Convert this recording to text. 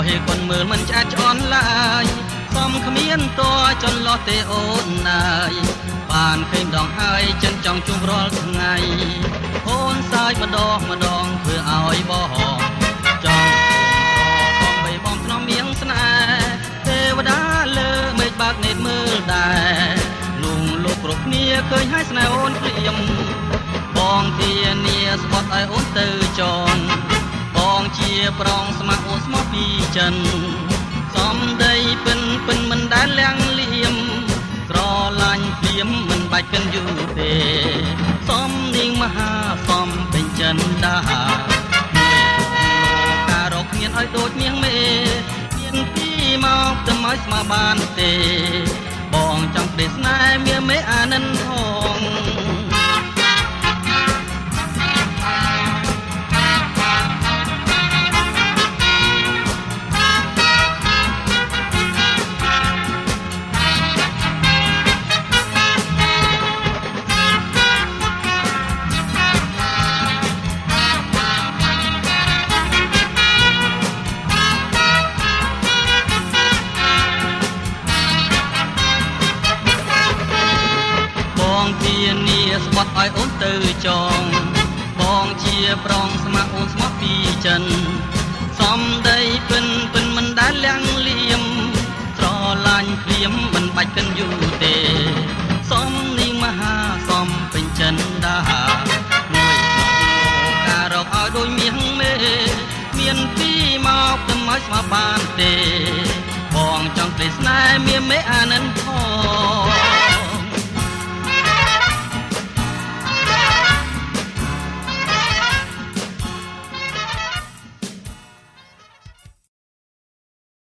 ឲ្យคนមើលមិនឆ្អាតឆ្អន់ឡើយសំគ្មានតចន្លោះទេអូនណាយបានឃើញដងហើយចិនចង់ជួបរាល់ថ្ងៃអូនសើចម្ដងម្ដងធ្វើឲ្យបងចង់បងបីបងថ្នមមៀងស្នេហ៍ទេវតាលើមេឃបាក់នេតមើលដែរលងលោកគ្រប់គ្នាឃើញហើយស្នេហ៍អូនព្រាមបងធានាស្បត់ឲ្យអូនទៅចនបងជាប្រងស្ម័គ្រអូនស្មោះពីចិនសំដីពិនមិនដែលលៀងលៀមក្រឡាញ់ព្រាមមិនបាច់កិនយូរទេសំនាងមហាសំពេញចិនដាមួយការរកមានឲ្យដូចមៀងមេមានពីមកទៅមកស្មើបានទេបងចង់ពេលស្នេហ៍មានមេអានិនផងធានាស្បត់ឲ្យអូនទៅចងបងជាប្រងស្ម័គ្រអូនស្មោះពីចិនសំដីពិនមិនដែលលៀងលៀមស្រឡាញ់ព្រាមមិនបាច់កិនយូរទេសំនាងមហាសំពេញចិនដាមួយការរកឲ្យដូចមាសមេមានពីមកទៅមកស្មើបានទេបងចង់ពេលស្នេហ៍មានមេអានិន